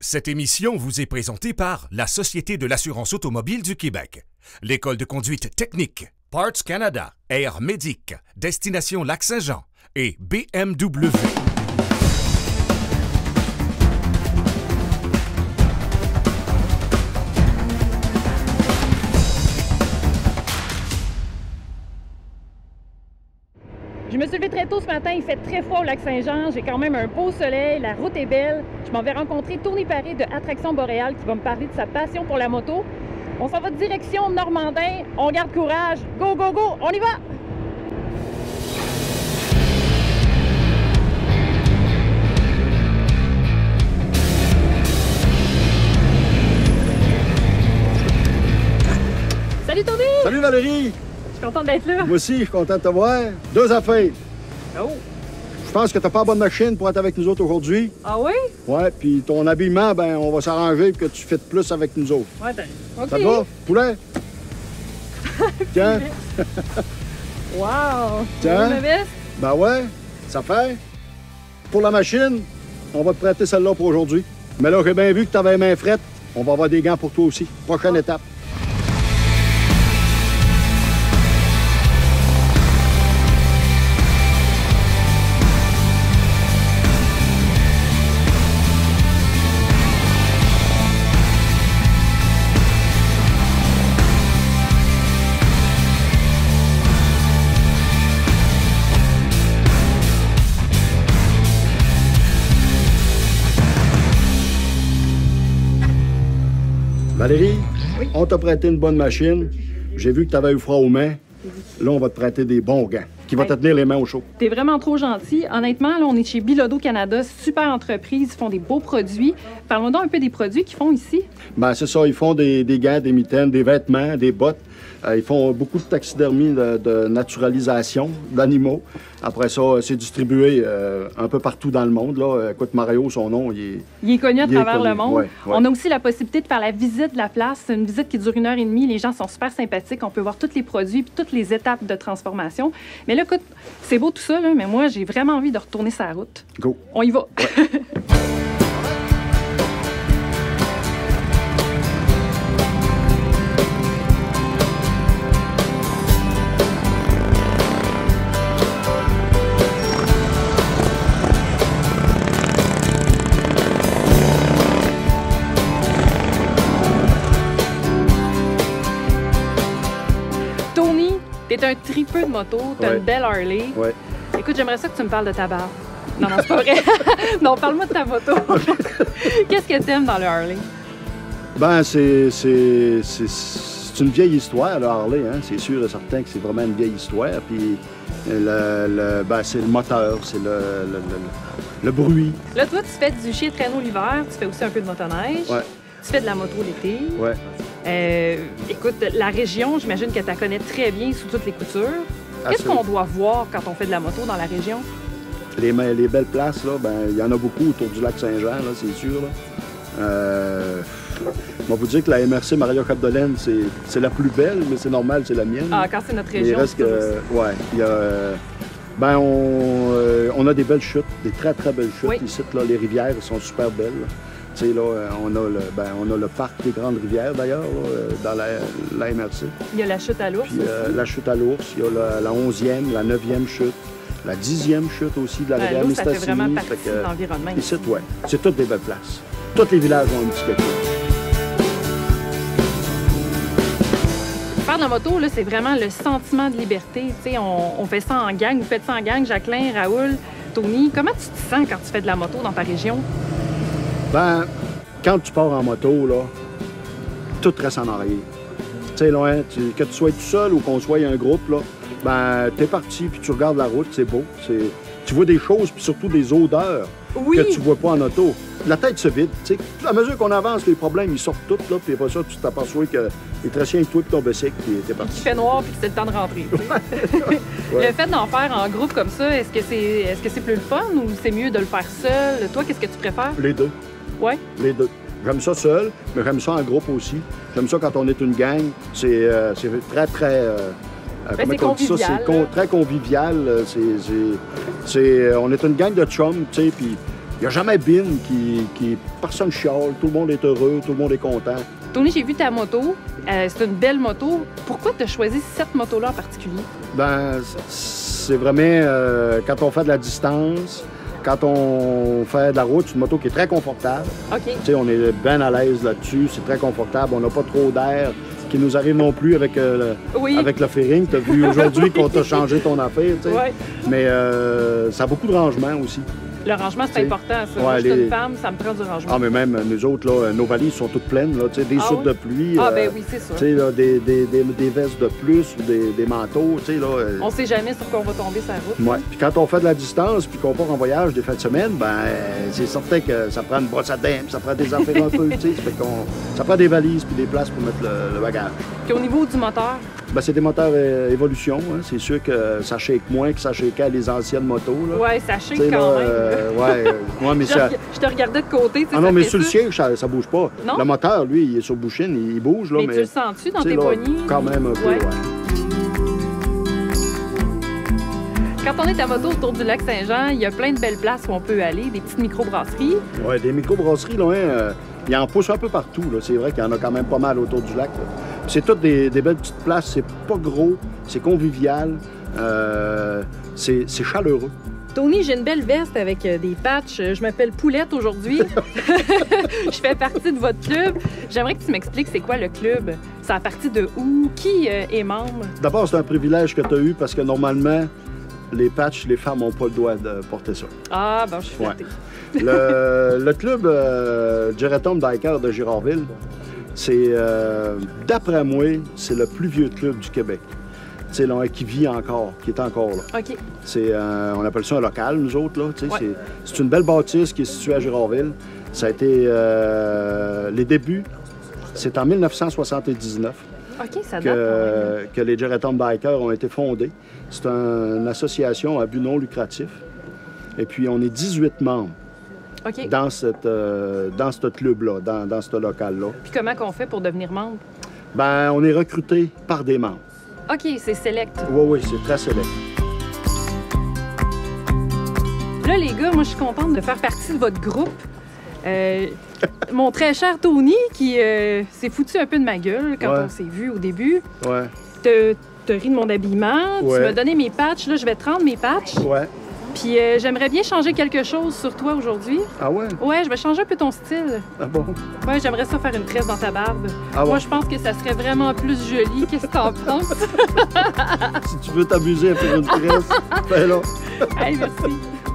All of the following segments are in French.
Cette émission vous est présentée par la Société de l'assurance automobile du Québec, l'École de conduite technique, Parts Canada, Air Médic, Destination Lac-Saint-Jean et BMW. Je me suis levée très tôt ce matin, il fait très froid au Lac-Saint-Jean, j'ai quand même un beau soleil, la route est belle. Je m'en vais rencontrer Tony Paré de Attraction Boréale qui va me parler de sa passion pour la moto. On s'en va direction Normandin, on garde courage, go, go, go, on y va! Salut Tony! Salut Valérie! Je suis contente d'être là. Moi aussi, je suis content de te voir. Deux affaires. Oh! Je pense que t'as pas la bonne machine pour être avec nous autres aujourd'hui. Ah oui? Ouais, puis ton habillement, ben on va s'arranger pour que tu fites plus avec nous autres. Ouais, ben, OK. Ça te va? Poulet? Tiens. Wow! Tiens. Ma veste? Ben ouais, ça fait. Pour la machine, on va te prêter celle-là pour aujourd'hui. Mais là, j'ai bien vu que t'avais les mains frettes. On va avoir des gants pour toi aussi. Prochaine étape. Valérie, oui? On t'a prêté une bonne machine. J'ai vu que tu avais eu froid aux mains. Là, on va te prêter des bons gants qui vont te tenir les mains au chaud. T'es vraiment trop gentil. Honnêtement, là, on est chez Bilodeau Canada, super entreprise, ils font des beaux produits. Parlons donc un peu des produits qu'ils font ici. Ben c'est ça, ils font des gants, des mitaines, des vêtements, des bottes. Ils font beaucoup de taxidermie, de naturalisation d'animaux. Après ça, c'est distribué un peu partout dans le monde. Là. Écoute, Mario, son nom, il est connu à travers le monde. Ouais. On a aussi la possibilité de faire la visite de la place. C'est une visite qui dure 1h30. Les gens sont super sympathiques. On peut voir tous les produits et toutes les étapes de transformation. Mais là, écoute, c'est beau tout ça, là, mais moi, j'ai vraiment envie de retourner sur la route. Go! On y va! Ouais. T'es un tripeux de moto, t'as une belle Harley. Ouais. Écoute, j'aimerais ça que tu me parles de ta barbe. Non, c'est pas vrai. Non, parle-moi de ta moto. Qu'est-ce que t'aimes dans le Harley? Ben, c'est une vieille histoire, le Harley. Hein? C'est sûr et certain que c'est vraiment une vieille histoire. Puis, ben, c'est le moteur, c'est le bruit. Là, toi, tu fais du chien de traîneau l'hiver, tu fais aussi un peu de motoneige. Ouais. Tu fais de la moto l'été. Ouais. Écoute, la région, j'imagine que tu la connais très bien sous toutes les coutures. Qu'est-ce qu'on doit voir quand on fait de la moto dans la région? Les belles places, là, ben, il y en a beaucoup autour du Lac-Saint-Jean, là, c'est sûr. Là. On va vous dire que la MRC Maria Capdolène, c'est la plus belle, mais c'est normal, c'est la mienne. Ah, quand c'est notre région, c'est ouais, il y a... ben, on a des belles chutes, des très, très belles chutes. Oui. Ici, là, les rivières sont super belles. Tu sais, là, on a le parc des Grandes Rivières, d'ailleurs, dans la MRC. Il y a la chute à l'ours aussi. La chute à l'ours, il y a la 11e, la 9e chute, la 10e chute aussi de la rivière Mistassini. Ça fait vraiment partie de l'environnement. Ici, ouais. C'est toutes des belles places. Tous les villages ont un petit quelque chose. Faire de la moto, là, c'est vraiment le sentiment de liberté. Tu sais, on fait ça en gang. Vous faites ça en gang, Jacqueline, Raoul, Tony. Comment tu te sens quand tu fais de la moto dans ta région? Ben, quand tu pars en moto, là, tout reste en arrière. Tu sais, là, hein, que tu sois tout seul ou qu'on soit un groupe, là, ben, t'es parti, puis tu regardes la route, c'est beau. Tu vois des choses, puis surtout des odeurs que tu vois pas en auto. La tête se vide, tu sais. À mesure qu'on avance, les problèmes, ils sortent tous, là, puis après ça, tu t'aperçois que les trachien et toi, puis ton bicycle, puis t'es parti. Il fait noir, puis c'est le temps de rentrer. Ouais. Le fait d'en faire en groupe comme ça, est-ce que c'est plus le fun ou c'est mieux de le faire seul? Toi, qu'est-ce que tu préfères? Les deux. Ouais. Les deux. J'aime ça seul, mais j'aime ça en groupe aussi. J'aime ça quand on est une gang. C'est très, très... c'est convivial. C'est très convivial. On est une gang de chums, tu sais, puis Il n'y a jamais bin personne chiale, tout le monde est heureux, tout le monde est content. Tony, j'ai vu ta moto. C'est une belle moto. Pourquoi tu as choisi cette moto-là en particulier? Ben, c'est vraiment quand on fait de la distance, quand on fait de la route, c'est une moto qui est très confortable. OK. Tu sais, on est bien à l'aise là-dessus, c'est très confortable, on n'a pas trop d'air, ce qui nous arrive non plus avec, avec le fairing. Tu as vu aujourd'hui qu'on t'a changé ton affaire, tu sais. Ouais. Mais ça a beaucoup de rangement aussi. Le rangement, c'est important, ça. Ouais, Moi, je suis une femme, ça me prend du rangement. Ah, mais même nous autres, là, nos valises sont toutes pleines, là, des soutes de pluie. Ah, ben oui, c'est ça. Là, des vestes de plus ou des manteaux, tu sais, là. On sait jamais sur quoi on va tomber sur la route. Ouais. Puis quand on fait de la distance puis qu'on part en voyage des fins de semaine, ben c'est certain que ça prend une brosse à dents, puis ça prend des affaires un peu, tu sais. Ça prend des valises puis des places pour mettre le bagage. Puis au niveau du moteur? Ben, c'est des moteurs Évolution. Hein. C'est sûr que ça shake moins que ça shakeait les anciennes motos. Là. Ouais, ça shake quand même. Mais je te regardais de côté. Ah non, mais sur le siège, ça bouge pas. Non? Le moteur, lui, il est sur bouchine, il bouge. Là, mais tu le sens-tu dans tes là, poignées? Quand même un peu, ouais. Quand on est à moto autour du lac Saint-Jean, il y a plein de belles places où on peut aller, des petites microbrasseries. Oui, des microbrasseries, là, il en pousse un peu partout. C'est vrai qu'il y en a quand même pas mal autour du lac. C'est toutes des belles petites places, c'est pas gros, c'est convivial, c'est chaleureux. Tony, j'ai une belle veste avec des patchs. Je m'appelle Poulette aujourd'hui. Je fais partie de votre club. J'aimerais que tu m'expliques c'est quoi le club. Ça a parti de où? Qui est membre? D'abord, c'est un privilège que tu as eu parce que normalement, les patchs, les femmes n'ont pas le droit de porter ça. Ah, ben je suis flattée. Ouais. Le club Geretom Biker de Girardville, c'est, d'après moi, c'est le plus vieux club du Québec. C'est là, qui vit encore, qui est encore là. OK. On appelle ça un local, nous autres. Là, ouais. C'est une belle bâtisse qui est située à Girardville. Ça a été... les débuts, c'est en 1979 que les Geretom Bikers ont été fondés. C'est une association à but non lucratif. Et puis, on est 18 membres dans ce club-là, dans ce local-là. Puis comment qu'on fait pour devenir membre? Ben, on est recruté par des membres. OK, c'est select. Oui, c'est très select. Là, les gars, moi, je suis contente de faire partie de votre groupe. Mon très cher Tony, qui s'est foutu un peu de ma gueule quand on s'est vu au début. Ouais. T'as ri de mon habillement, tu m'as donné mes patchs. Là, je vais te rendre mes patchs. Ouais. Puis j'aimerais bien changer quelque chose sur toi aujourd'hui. Ah ouais? Ouais, je vais changer un peu ton style. Ah bon? Ouais, j'aimerais ça faire une tresse dans ta barbe. Ah Moi, je pense que ça serait vraiment plus joli. Qu'est-ce que t'en penses? Si tu veux t'amuser à faire une tresse, fais-la. Hey, merci.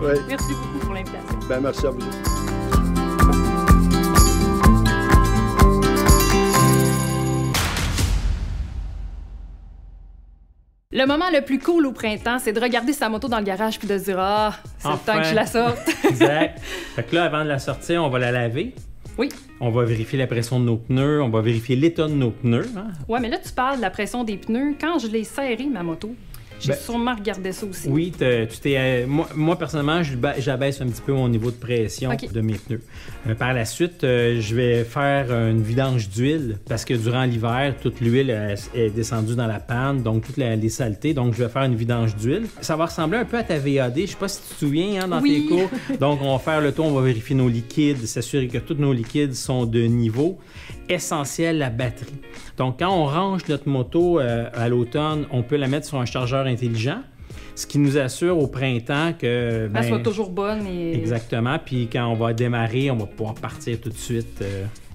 Ouais. Merci beaucoup pour l'invitation. Ben, merci à vous. Le moment le plus cool au printemps, c'est de regarder sa moto dans le garage puis de se dire « Ah, c'est le temps que je la sorte. » Exact. Fait que là, avant de la sortir, on va la laver. Oui. On va vérifier la pression de nos pneus, on va vérifier l'état de nos pneus. Hein? Ouais, mais là, tu parles de la pression des pneus. Quand je l'ai serré, ma moto, j'ai sûrement regardé ça aussi. Oui, moi, personnellement, j'abaisse un petit peu mon niveau de pression de mes pneus. Par la suite, je vais faire une vidange d'huile parce que durant l'hiver, toute l'huile est descendue dans la panne, donc toutes les saletés. Donc, je vais faire une vidange d'huile. Ça va ressembler un peu à ta VAD. Je ne sais pas si tu te souviens dans tes cours. Donc, on va faire le tour, on va vérifier nos liquides, s'assurer que tous nos liquides sont de niveau. Essentiel, la batterie. Donc, quand on range notre moto à l'automne, on peut la mettre sur un chargeur intelligent, ce qui nous assure au printemps que... Elle soit toujours bonne. Exactement. Puis quand on va démarrer, on va pouvoir partir tout de suite.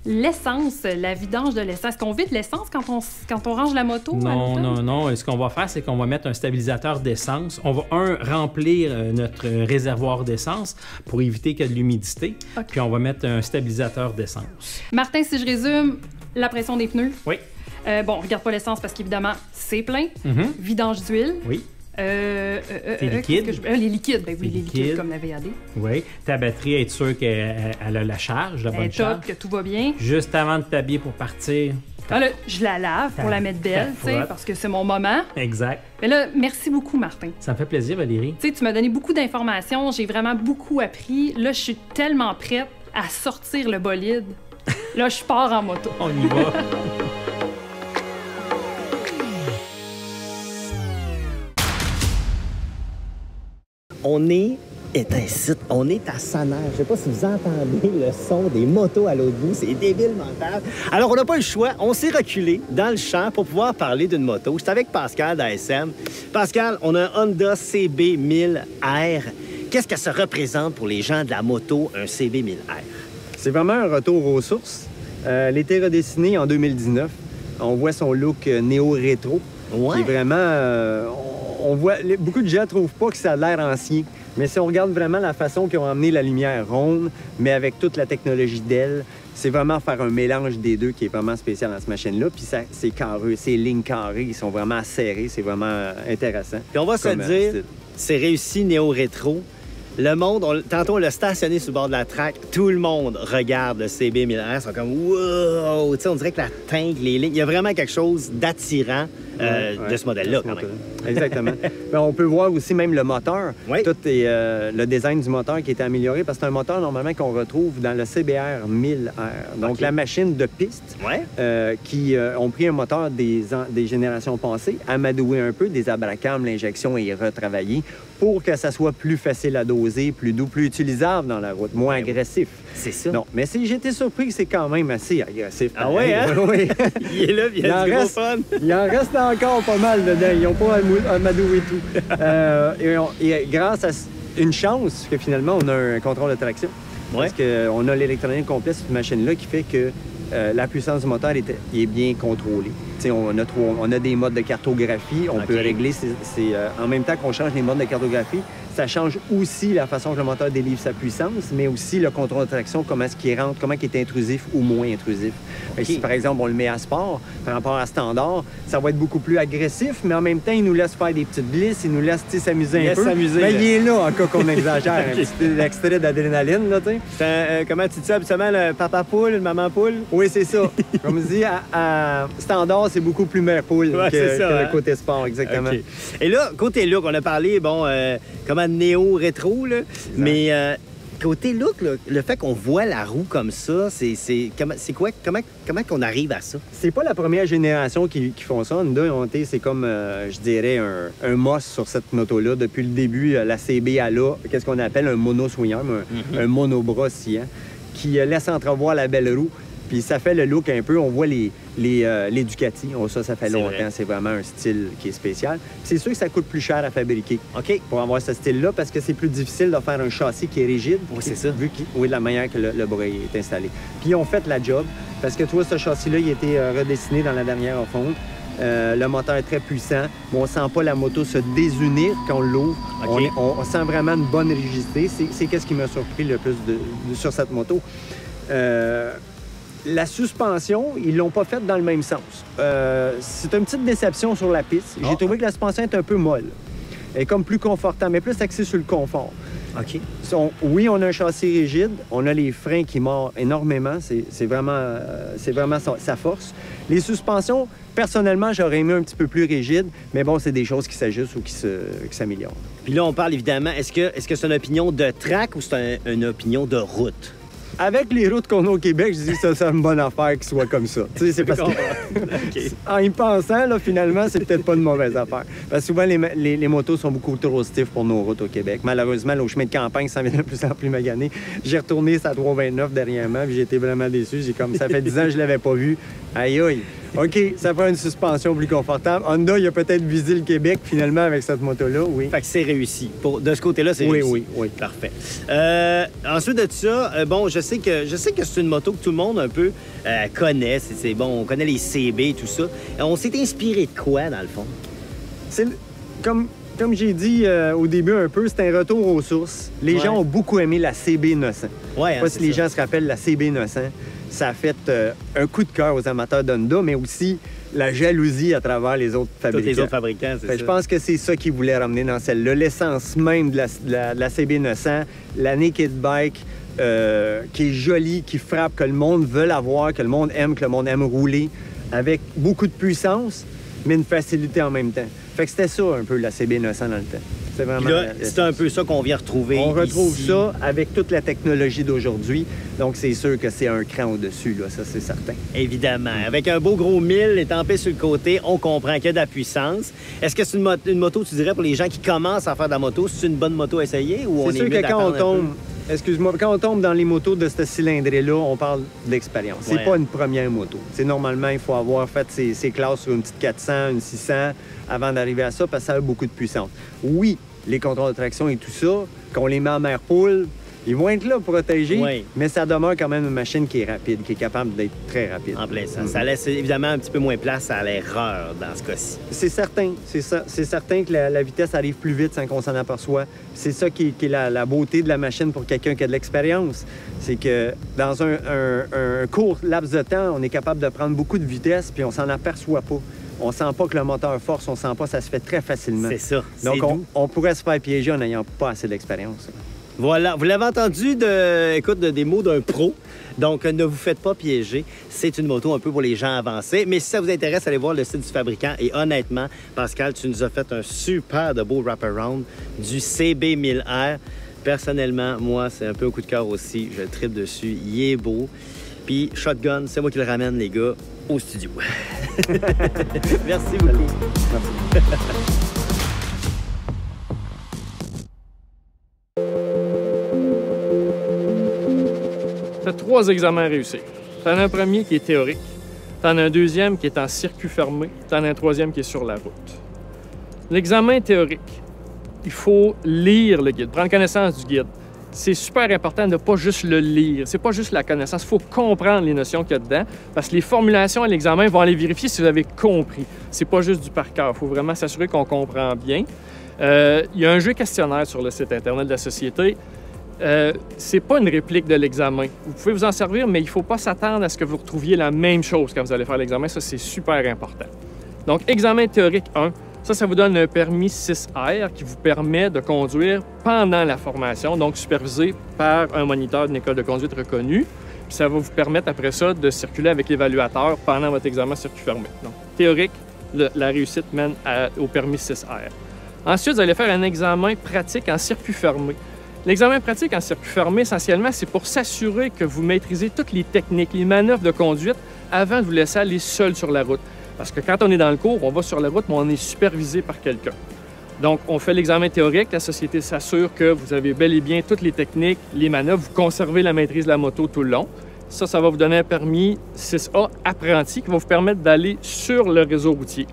L'essence, la vidange de l'essence. Est-ce qu'on vide l'essence quand on range la moto? Non. Ce qu'on va faire, c'est qu'on va mettre un stabilisateur d'essence. On va, remplir notre réservoir d'essence pour éviter qu'il y ait de l'humidité. Puis on va mettre un stabilisateur d'essence. Martin, si je résume, la pression des pneus. Oui. Bon, regarde pas l'essence parce qu'évidemment, c'est plein. Vidange d'huile. Oui. Tes liquides. Les liquides, ben oui, les liquides comme la VAD. Oui. Ta batterie, être sûr qu'elle a la charge, la bonne charge. Que tout va bien. Juste avant de t'habiller pour partir. Ah là, je la lave pour la mettre belle, tu sais, parce que c'est mon moment. Exact. Mais là, merci beaucoup, Martin. Ça me fait plaisir, Valérie. Tu sais, tu m'as donné beaucoup d'informations, j'ai vraiment beaucoup appris. Là, je suis tellement prête à sortir le bolide. Là, je pars en moto. On y va. On est est un site. On est à Sonneur. Je sais pas si vous entendez le son des motos à l'autre bout. C'est débile mental. Alors, on n'a pas le choix. On s'est reculé dans le champ pour pouvoir parler d'une moto. J'étais avec Pascal d'ASM. Pascal, on a un Honda CB1000R. Qu'est-ce que ça représente pour les gens de la moto, un CB1000R? C'est vraiment un retour aux sources. Elle a été redessinée en 2019. On voit son look néo-rétro. Ouais. Qui est vraiment... on voit... Beaucoup de gens ne trouvent pas que ça a l'air ancien. Mais si on regarde vraiment la façon qu'ils ont amené la lumière ronde, mais avec toute la technologie d'elle, c'est vraiment faire un mélange des deux qui est vraiment spécial dans cette machine-là. Puis c'est carré, ces lignes carrées, ils sont vraiment serrées. C'est vraiment intéressant. Puis on va se dire, c'est réussi néo-rétro. Le monde, tantôt on l'a stationné sur le bord de la track, tout le monde regarde le CB1000R, ils sont comme « wow », tu sais, on dirait que la teinte, les lignes, il y a vraiment quelque chose d'attirant de ce modèle-là quand même. Exactement. Mais on peut voir aussi même le moteur. Oui. Tout est le design du moteur qui est amélioré parce que c'est un moteur normalement qu'on retrouve dans le CBR 1000R. Donc la machine de piste qui ont pris un moteur des générations passées, amadoué un peu, des abracams, l'injection est retravaillée pour que ça soit plus facile à doser, plus doux, plus utilisable dans la route, moins agressif. C'est ça. Non, mais j'étais surpris que c'est quand même assez agressif. Ah ouais, hein? Oui. Il est là, il y a du gros fun. Il en reste encore pas mal dedans. Ils n'ont pas amadoué tout. Et grâce à une chance que finalement, on a un contrôle de traction. Parce qu'on a l'électronique complète sur cette machine-là qui fait que la puissance du moteur est bien contrôlée. On a des modes de cartographie. On peut régler... en même temps qu'on change les modes de cartographie, ça change aussi la façon que le moteur délivre sa puissance, mais aussi le contrôle de traction, comment est-ce qu'il rentre, comment il est intrusif ou moins intrusif. Si, par exemple, on le met à sport, par rapport à standard, ça va être beaucoup plus agressif, mais en même temps, il nous laisse faire des petites glisses, il nous laisse s'amuser un peu. Mais il est là, en cas qu'on exagère. Un petit extrait d'adrénaline, là, tu sais. Comment tu dis ça habituellement, le papa poule, le maman poule? Oui, c'est ça. Comme je dis, à standard, c'est beaucoup plus mère poule que le côté sport, exactement. Et là, côté look, on a parlé, comment néo-rétro, là, mais côté look, là, le fait qu'on voit la roue comme ça, c'est quoi? Comment qu'on arrive à ça? C'est pas la première génération qui font ça. Honda, c'est comme, je dirais, un MOS sur cette moto-là. Depuis le début, la CB a là, qu'est-ce qu'on appelle un mono-swing-arm, un monobras sciant, qui laisse entrevoir la belle roue. Puis ça fait le look un peu, on voit les Ducati. Ça fait longtemps. C'est vraiment un style qui est spécial. C'est sûr que ça coûte plus cher à fabriquer pour avoir ce style-là parce que c'est plus difficile de faire un châssis qui est rigide. Oui, c'est ça. Vu de la manière que le bras est installé. Puis ils ont fait la job parce que tu vois, ce châssis-là, il a été redessiné dans la dernière refonte. Le moteur est très puissant, mais on ne sent pas la moto se désunir quand on l'ouvre. On sent vraiment une bonne rigidité. C'est qu'est-ce qui m'a surpris le plus sur cette moto. La suspension, ils l'ont pas faite dans le même sens. C'est une petite déception sur la piste. J'ai trouvé que la suspension est un peu molle. Elle est comme plus confortable, mais plus axée sur le confort. Oui, on a un châssis rigide. On a les freins qui mordent énormément. C'est vraiment sa force. Les suspensions, personnellement, j'aurais aimé un petit peu plus rigide, mais bon, c'est des choses qui s'ajustent ou qui s'améliorent. Puis là, on parle évidemment, est-ce que c'est une opinion de track ou c'est une opinion de route? Avec les routes qu'on a au Québec, je dis que ça, c'est une bonne affaire qu'il soit comme ça. Tu sais, c'est parce que... En y pensant, là, finalement, c'est peut-être pas une mauvaise affaire. Parce que souvent, les motos sont beaucoup trop stiffs pour nos routes au Québec. Malheureusement, là, au chemin de campagne, ça vient de plus en plus magané. J'ai retourné sa 329 dernièrement, puis j'ai été vraiment déçu. Ça fait 10 ans que je l'avais pas vu. Aïe, aïe. OK, ça prend une suspension plus confortable. Honda, il a peut-être visé le Québec, finalement, avec cette moto-là, oui. Fait que c'est réussi. De ce côté-là, c'est réussi. Oui. Parfait. Ensuite de ça, je sais que c'est une moto que tout le monde un peu connaît. On connaît les CB et tout ça. On s'est inspiré de quoi, dans le fond? C'est comme j'ai dit au début un peu, c'est un retour aux sources. Les gens ont beaucoup aimé la CB900. Je sais pas si les gens se rappellent la CB900. Ça a fait un coup de cœur aux amateurs d'Honda, mais aussi la jalousie à travers les autres fabricants. Tous les autres fabricants, c'est ça. Je pense que c'est ça qu'ils voulaient ramener dans celle-là. L'essence même de la CB900, la naked bike, qui est jolie, qui frappe, que le monde veut avoir, que le monde aime rouler, avec beaucoup de puissance, mais une facilité en même temps. Fait que c'était ça un peu la CB900 dans le temps. C'est vraiment... C'est un peu ça qu'on vient retrouver. On retrouve ici. ça avec toute la technologie d'aujourd'hui. Donc, c'est sûr que c'est un cran au-dessus, là, ça, c'est certain. Évidemment. Avec un beau gros 1000 étampé sur le côté, on comprend qu'il y a de la puissance. Est-ce que c'est une moto, tu dirais, pour les gens qui commencent à faire de la moto, c'est une bonne moto à essayer ou on est sûr mieux que quand on d'attendre un tombe... peu? Excuse-moi, quand on tombe dans les motos de ce cylindrée-là, on parle d'expérience. C'est Ouais. pas une première moto. C'est normalement, il faut avoir fait ses classes sur une petite 400, une 600 avant d'arriver à ça parce que ça a beaucoup de puissance. Oui, les contrôles de traction et tout ça, qu'on les met en mer poule, ils vont être là protégés, Oui. mais ça demeure quand même une machine qui est rapide, qui est capable d'être très rapide. En plein ça. Ça laisse évidemment un petit peu moins place à l'erreur dans ce cas-ci. C'est certain. C'est certain que la vitesse arrive plus vite sans qu'on s'en aperçoit. C'est ça qui est la beauté de la machine pour quelqu'un qui a de l'expérience. C'est que dans un court laps de temps, on est capable de prendre beaucoup de vitesse puis on s'en aperçoit pas. On sent pas que le moteur force, on sent pas, ça se fait très facilement. C'est ça. Donc, c'est doux. on pourrait se faire piéger en n'ayant pas assez d'expérience. Voilà, vous l'avez entendu des mots d'un pro. Donc, ne vous faites pas piéger. C'est une moto un peu pour les gens avancés. Mais si ça vous intéresse, allez voir le site du fabricant. Et honnêtement, Pascal, tu nous as fait un super de beau wraparound du CB1000R. Personnellement, moi, c'est un peu au coup de cœur aussi. Je tripe dessus. Il est beau. Puis, shotgun, c'est moi qui le ramène, les gars, au studio. Merci beaucoup. Merci. Tu as 3 examens à réussir. Tu en as un premier qui est théorique, tu en as un deuxième qui est en circuit fermé, tu en as un troisième qui est sur la route. L'examen théorique, il faut lire le guide, prendre connaissance du guide. C'est super important de ne pas juste le lire, c'est pas juste la connaissance, il faut comprendre les notions qu'il y a dedans, parce que les formulations à l'examen vont aller vérifier si vous avez compris. C'est pas juste du par cœur, il faut vraiment s'assurer qu'on comprend bien. Il y a un jeu questionnaire sur le site Internet de la Société. C'est pas une réplique de l'examen. Vous pouvez vous en servir, mais il ne faut pas s'attendre à ce que vous retrouviez la même chose quand vous allez faire l'examen. Ça, c'est super important. Donc, examen théorique 1, ça vous donne un permis 6R qui vous permet de conduire pendant la formation, donc supervisé par un moniteur d'une école de conduite reconnue. Puis ça va vous permettre après ça de circuler avec l'évaluateur pendant votre examen circuit fermé. Donc, théorique, la réussite mène au permis 6R. Ensuite, vous allez faire un examen pratique en circuit fermé. L'examen pratique en circuit fermé, essentiellement, c'est pour s'assurer que vous maîtrisez toutes les techniques, les manœuvres de conduite avant de vous laisser aller seul sur la route. Parce que quand on est dans le cours, on va sur la route, mais on est supervisé par quelqu'un. Donc, on fait l'examen théorique. La société s'assure que vous avez bel et bien toutes les techniques, les manœuvres, vous conservez la maîtrise de la moto tout le long. Ça va vous donner un permis 6A apprenti qui va vous permettre d'aller sur le réseau routier.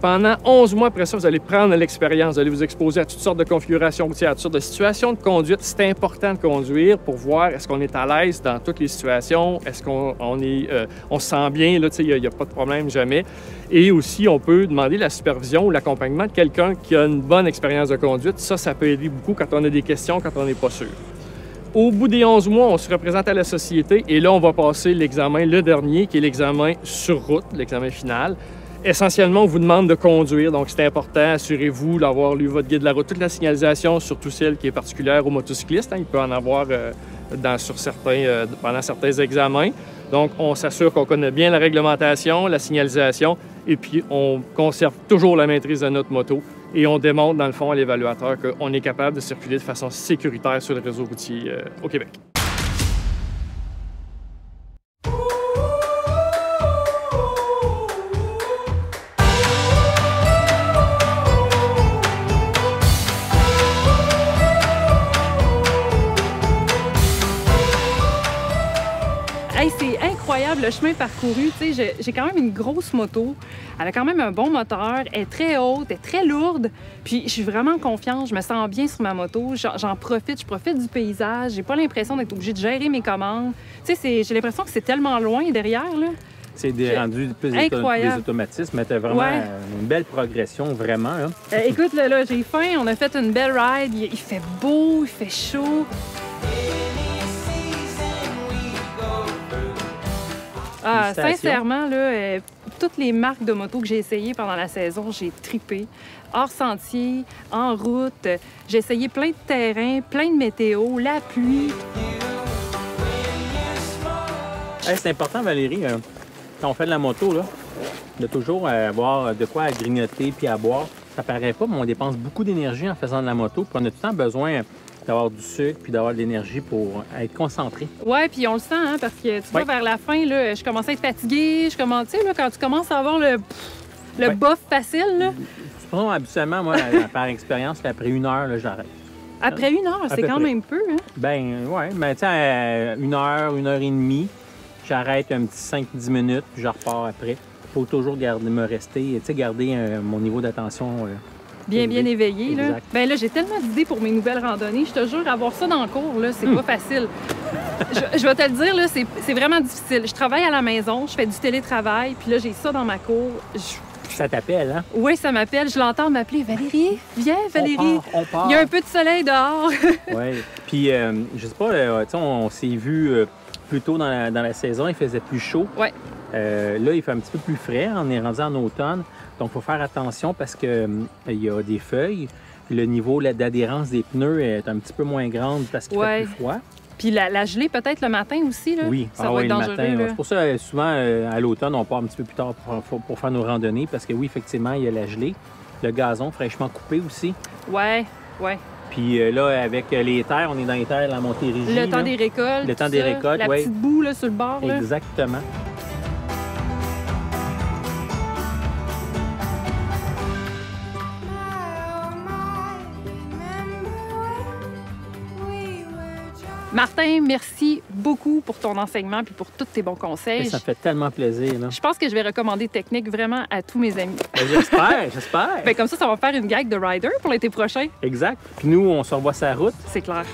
Pendant 11 mois après ça, vous allez prendre l'expérience, vous allez vous exposer à toutes sortes de configurations routières, à toutes sortes de situations de conduite. C'est important de conduire pour voir est-ce qu'on est à l'aise dans toutes les situations, est-ce qu'on on se sent bien, là, il n'y a pas de problème jamais. Et aussi, on peut demander la supervision ou l'accompagnement de quelqu'un qui a une bonne expérience de conduite. Ça peut aider beaucoup quand on a des questions, quand on n'est pas sûr. Au bout des 11 mois, on se représente à la société et là, on va passer l'examen, le dernier, qui est l'examen sur route, l'examen final. Essentiellement, on vous demande de conduire, donc c'est important. Assurez-vous d'avoir lu votre guide de la route, toute la signalisation, surtout celle qui est particulière aux motocyclistes. Il peut en avoir pendant certains examens. Donc, on s'assure qu'on connaît bien la réglementation, la signalisation, et puis on conserve toujours la maîtrise de notre moto. Et on démontre, dans le fond, à l'évaluateur qu'on est capable de circuler de façon sécuritaire sur le réseau routier au Québec. Hey, c'est incroyable le chemin parcouru. J'ai quand même une grosse moto. Elle a quand même un bon moteur. Elle est très haute, elle est très lourde. Puis je suis vraiment confiante. Je me sens bien sur ma moto. J'en profite. Je profite du paysage. J'ai pas l'impression d'être obligée de gérer mes commandes. J'ai l'impression que c'est tellement loin derrière, là. C'est rendu plus des automatismes, mais t'as vraiment une belle progression, vraiment. Hein? Écoute, là, j'ai faim. On a fait une belle ride. Il fait beau, il fait chaud. Ah, sincèrement, là, toutes les marques de moto que j'ai essayées pendant la saison, j'ai tripé. Hors sentier, en route, j'ai essayé plein de terrains, plein de météo, la pluie. Hey, c'est important, Valérie, quand on fait de la moto, là, de toujours avoir de quoi à grignoter puis à boire. Ça paraît pas, mais on dépense beaucoup d'énergie en faisant de la moto. Puis on a tout le temps besoin d'avoir du sucre puis d'avoir de l'énergie pour être concentré. Ouais, puis on le sent, hein, parce que tu vois, vers la fin, là, je commençais à être fatiguée. Tu sais, là, quand tu commences à avoir le bof facile, là. Habituellement, moi, par expérience, après 1 heure, là, j'arrête. Après 1 heure, c'est quand même peu, hein? Ben, ouais, mais tu sais, 1 heure, 1 heure et demie, j'arrête un petit 5-10 minutes, puis je repars après. Il faut toujours garder mon niveau d'attention bien éveillé. Là. Ben là, j'ai tellement d'idées pour mes nouvelles randonnées. Je te jure, avoir ça dans le cours, là, c'est pas facile. Je vais te le dire, là, c'est vraiment difficile. Je travaille à la maison, je fais du télétravail, puis là, j'ai ça dans ma cour. Ça t'appelle, hein? Oui, ça m'appelle. Je l'entends m'appeler. Valérie, viens, Valérie. On part. Il y a un peu de soleil dehors. Oui. Puis, je sais pas, on s'est vu plus tôt dans la saison, il faisait plus chaud. Oui. Là, il fait un petit peu plus frais. On est rendu en automne. Donc, il faut faire attention parce qu'il y a des feuilles. Le niveau d'adhérence des pneus est un petit peu moins grande parce qu'il fait plus froid. Puis la gelée peut-être le matin aussi, là. Oui, ça va être dangereux. Le matin. C'est pour ça, souvent, à l'automne, on part un petit peu plus tard pour faire nos randonnées parce que oui, effectivement, il y a la gelée. Le gazon fraîchement coupé aussi. Oui. Puis là, avec les terres, on est dans les terres, la Montérégie. Le temps des récoltes. Le temps des récoltes, La petite boue là, sur le bord. Là. Exactement. Martin, merci beaucoup pour ton enseignement et pour tous tes bons conseils. Ça me fait tellement plaisir. Là. Je pense que je vais recommander Technic vraiment à tous mes amis. J'espère. Comme ça va faire une gag de rider pour l'été prochain. Exact. Puis nous, on se revoit sur la route. C'est clair.